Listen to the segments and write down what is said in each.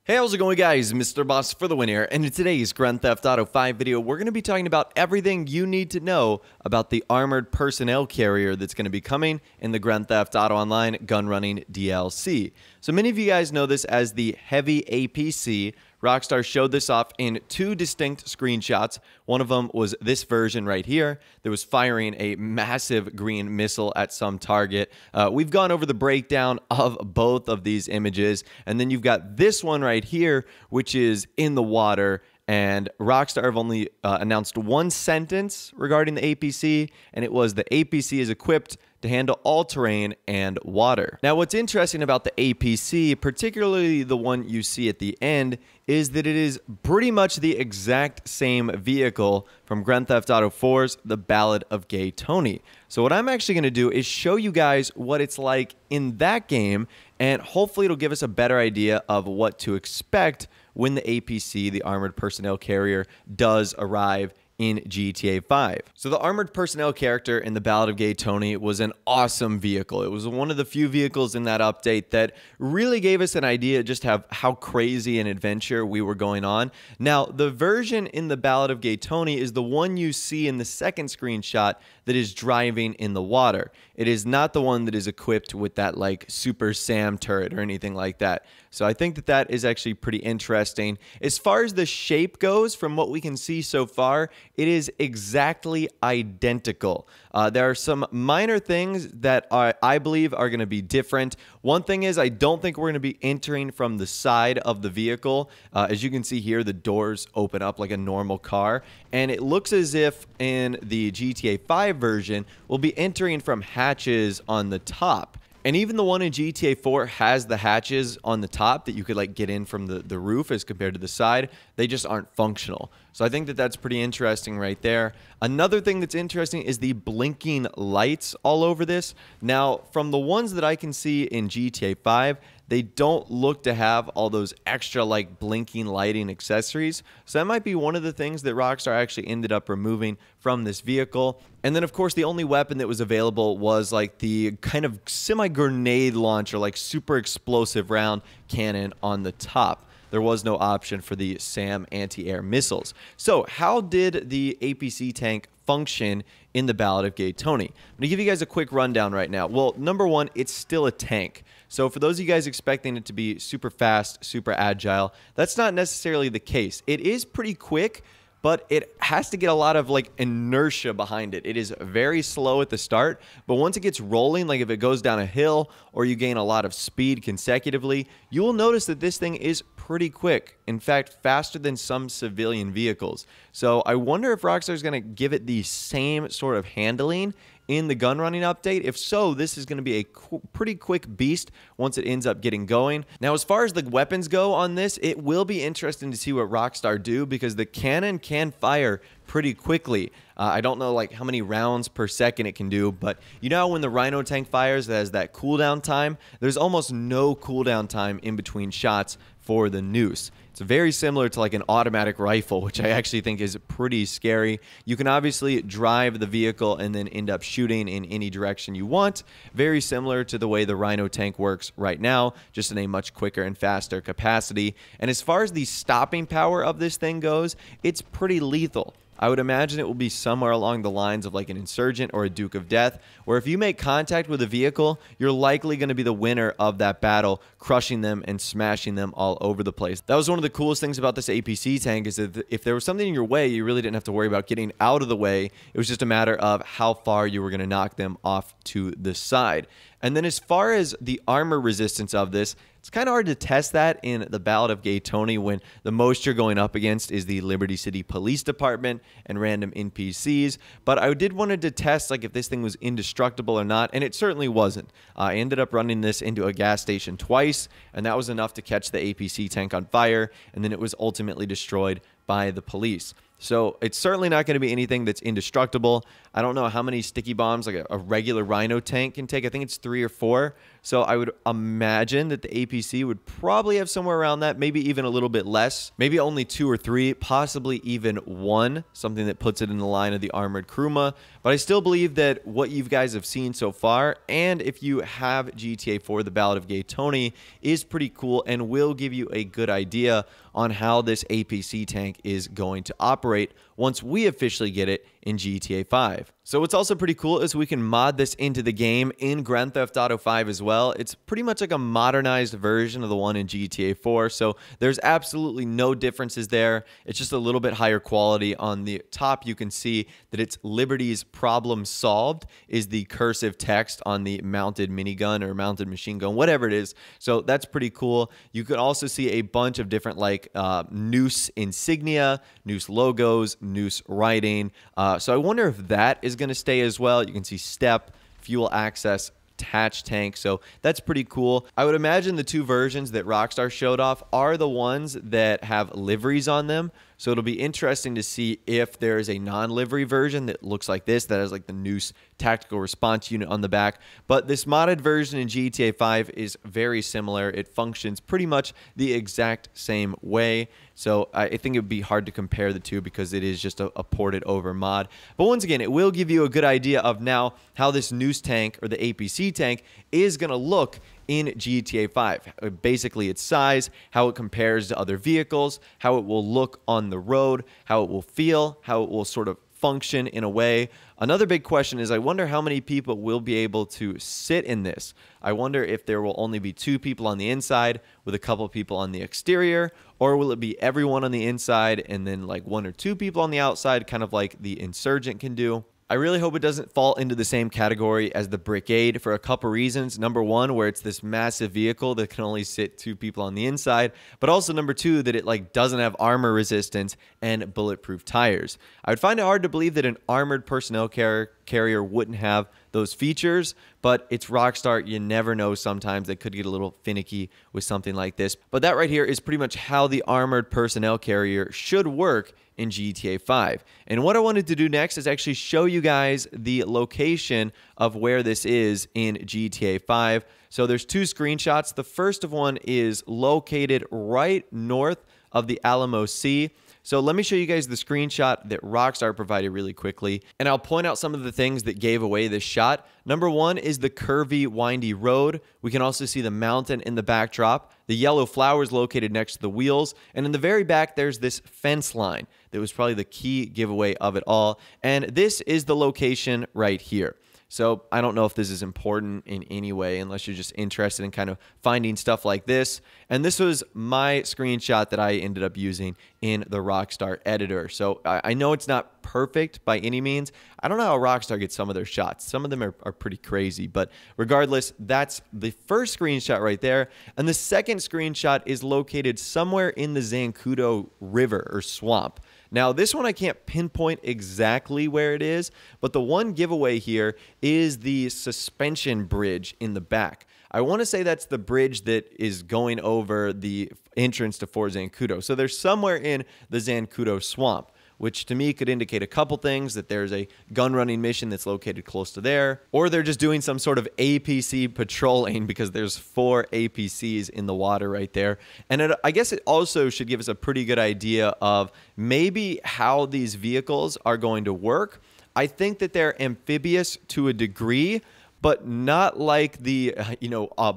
Hey, how's it going, guys? Mr. Boss for the win here, and in today's Grand Theft Auto 5 video, we're going to be talking about everything you need to know about the armored personnel carrier that's going to be coming in the Grand Theft Auto Online Gunrunning DLC. So many of you guys know this as the Heavy APC. Rockstar showed this off in two distinct screenshots. One of them was this version right here that was firing a massive green missile at some target. We've gone over the breakdown of both of these images, and then you've got this one right here, which is in the water. And Rockstar have only announced one sentence regarding the APC, and it was the APC is equipped to handle all terrain and water. Now, what's interesting about the APC, particularly the one you see at the end, is that it is pretty much the exact same vehicle from Grand Theft Auto 4's The Ballad of Gay Tony. So what I'm actually going to do is show you guys what it's like in that game, and hopefully it'll give us a better idea of what to expect when the APC, the Armored Personnel Carrier, does arrive in GTA 5. So the armored personnel character in The Ballad of Gay Tony was an awesome vehicle. It was one of the few vehicles in that update that really gave us an idea just how crazy an adventure we were going on. Now, the version in The Ballad of Gay Tony is the one you see in the second screenshot that is driving in the water. It is not the one that is equipped with that like Super Sam turret or anything like that. So I think that that is actually pretty interesting. As far as the shape goes, from what we can see so far, it is exactly identical. There are some minor things that I believe are going to be different. One thing is I don't think we're going to be entering from the side of the vehicle. As you can see here, the doors open up like a normal car. And it looks as if in the GTA 5 version, we'll be entering from hatches on the top. And even the one in GTA 4 has the hatches on the top that you could like get in from the roof as compared to the side. They just aren't functional. So I think that that's pretty interesting right there. Another thing that's interesting is the blinking lights all over this. Now, from the ones that I can see in GTA 5, they don't look to have all those extra like blinking lighting accessories. So that might be one of the things that Rockstar actually ended up removing from this vehicle. And then of course the only weapon that was available was like the kind of semi-grenade launcher, like super explosive round cannon on the top. There was no option for the SAM anti-air missiles. So how did the APC tank function in The Ballad of Gay Tony? I'm going to give you guys a quick rundown right now. Well, number one, it's still a tank. So for those of you guys expecting it to be super fast, super agile, that's not necessarily the case. It is pretty quick, but it has to get a lot of like inertia behind it. It is very slow at the start, but once it gets rolling, like if it goes down a hill or you gain a lot of speed consecutively, you will notice that this thing is pretty quick. In fact, faster than some civilian vehicles. So I wonder if Rockstar is going to give it the same sort of handling in the gunrunning update. If so, this is going to be a pretty quick beast once it ends up getting going. Now, as far as the weapons go on this, it will be interesting to see what Rockstar do because the cannon can fire pretty quickly. I don't know like how many rounds per second it can do, but you know when the Rhino tank fires, it has that cooldown time. There's almost no cooldown time in between shots for the Noose. It's very similar to like an automatic rifle, which I actually think is pretty scary. You can obviously drive the vehicle and then end up shooting in any direction you want. Very similar to the way the Rhino tank works right now, just in a much quicker and faster capacity. And as far as the stopping power of this thing goes, it's pretty lethal. I would imagine it will be somewhere along the lines of like an Insurgent or a Duke of Death, where if you make contact with a vehicle, you're likely going to be the winner of that battle, crushing them and smashing them all over the place. That was one of the coolest things about this APC tank, is that if there was something in your way, you really didn't have to worry about getting out of the way. It was just a matter of how far you were going to knock them off to the side. And then as far as the armor resistance of this, it's kind of hard to test that in The Ballad of Gay Tony when the most you're going up against is the Liberty City Police Department and random NPCs. But I did want to test like if this thing was indestructible or not, and it certainly wasn't. I ended up running this into a gas station twice, and that was enough to catch the APC tank on fire, and then it was ultimately destroyed by the police. So it's certainly not going to be anything that's indestructible. I don't know how many sticky bombs like a regular Rhino tank can take. I think it's 3 or 4. So I would imagine that the APC would probably have somewhere around that, maybe even a little bit less, maybe only 2 or 3, possibly even 1, something that puts it in the line of the armored Kruma. But I still believe that what you guys have seen so far, and if you have GTA 4, The Ballad of Gay Tony, is pretty cool and will give you a good idea on how this APC tank is going to operate once we officially get it in GTA 5. So what's also pretty cool is we can mod this into the game in Grand Theft Auto 5 as well. It's pretty much like a modernized version of the one in GTA 4, so there's absolutely no differences there. It's just a little bit higher quality. On the top, you can see that it's Liberty's problem solved is the cursive text on the mounted minigun or mounted machine gun, whatever it is. So that's pretty cool. You could also see a bunch of different like noose insignia, noose logos, noose writing. So I wonder if that is going to stay as well. You can see step, fuel access, attached tank. So that's pretty cool. I would imagine the 2 versions that Rockstar showed off are the ones that have liveries on them. So it'll be interesting to see if there is a non-livery version that looks like this, that has like the Noose tactical response unit on the back. But this modded version in GTA 5 is very similar. It functions pretty much the exact same way. So I think it would be hard to compare the two because it is just a ported over mod. But once again, it will give you a good idea of now how this Noose tank or the APC tank is going to look in GTA 5. Basically its size, how it compares to other vehicles, how it will look on the road, how it will feel, how it will sort of function in a way. Another big question is I wonder how many people will be able to sit in this. I wonder if there will only be 2 people on the inside with a couple people on the exterior, or will it be everyone on the inside and then like 1 or 2 people on the outside, kind of like the Insurgent can do. I really hope it doesn't fall into the same category as the Brigade for a couple reasons. Number 1, where it's this massive vehicle that can only sit 2 people on the inside, but also number 2, that it like doesn't have armor resistance and bulletproof tires. I would find it hard to believe that an armored personnel carrier wouldn't have those features, but it's Rockstar. You never know. Sometimes they could get a little finicky with something like this. But that right here is pretty much how the armored personnel carrier should work in GTA 5. And what I wanted to do next is actually show you guys the location of where this is in GTA 5. So there's 2 screenshots. The first of one is located right north of the Alamo Sea. So let me show you guys the screenshot that Rockstar provided really quickly, and I'll point out some of the things that gave away this shot. Number 1 is the curvy, windy road. We can also see the mountain in the backdrop. The yellow flowers located next to the wheels, and in the very back, there's this fence line that was probably the key giveaway of it all, and this is the location right here. So I don't know if this is important in any way unless you're just interested in kind of finding stuff like this. And this was my screenshot that I ended up using in the Rockstar editor. So I know it's not perfect by any means. I don't know how Rockstar gets some of their shots. Some of them are pretty crazy. But regardless, that's the first screenshot right there. And the second screenshot is located somewhere in the Zancudo River or swamp. Now, this one I can't pinpoint exactly where it is, but the one giveaway here is the suspension bridge in the back. I want to say that's the bridge that is going over the entrance to Fort Zancudo. So there's somewhere in the Zancudo swamp, which to me could indicate a couple things, that there's a gun running mission that's located close to there, or they're just doing some sort of APC patrolling because there's 4 APCs in the water right there. And I guess it also should give us a pretty good idea of maybe how these vehicles are going to work. I think that they're amphibious to a degree, but not like the,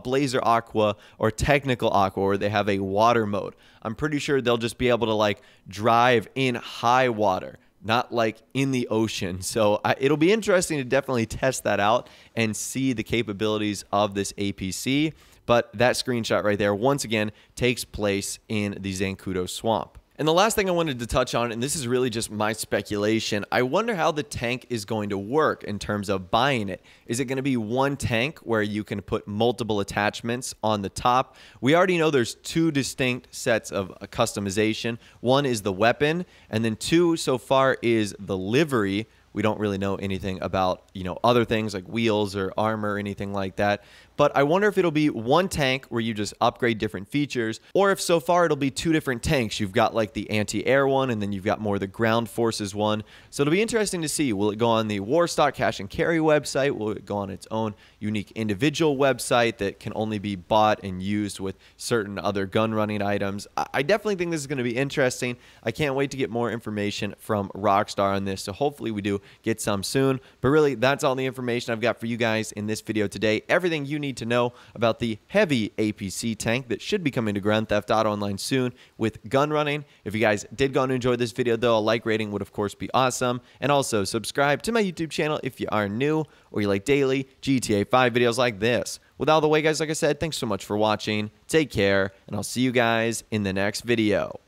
Blazer Aqua or Technical Aqua, where they have a water mode. I'm pretty sure they'll just be able to like drive in high water, not like in the ocean. So it'll be interesting to definitely test that out and see the capabilities of this APC. But that screenshot right there, once again, takes place in the Zancudo swamp. And the last thing I wanted to touch on, and this is really just my speculation, I wonder how the tank is going to work in terms of buying it. Is it going to be one tank where you can put multiple attachments on the top? We already know there's 2 distinct sets of customization. One is the weapon, and then 2 so far is the livery. We don't really know anything about, other things like wheels or armor or anything like that. but I wonder if it'll be one tank where you just upgrade different features, or if so far it'll be two different tanks. You've got like the anti-air one, and then you've got more the ground forces one. So it'll be interesting to see. Will it go on the Warstock Cash and Carry website? Will it go on its own unique individual website that can only be bought and used with certain other gun running items? I definitely think this is going to be interesting. I can't wait to get more information from Rockstar on this, so hopefully we do get some soon. But really, that's all the information I've got for you guys in this video today. Everything you need to know about the heavy APC tank that should be coming to Grand Theft Auto Online soon with gun running. If you guys did go and enjoy this video, though, a like rating would of course be awesome. And also subscribe to my YouTube channel if you are new or you like daily GTA 5 videos like this. With all the way, guys, like I said, thanks so much for watching. Take care, and I'll see you guys in the next video.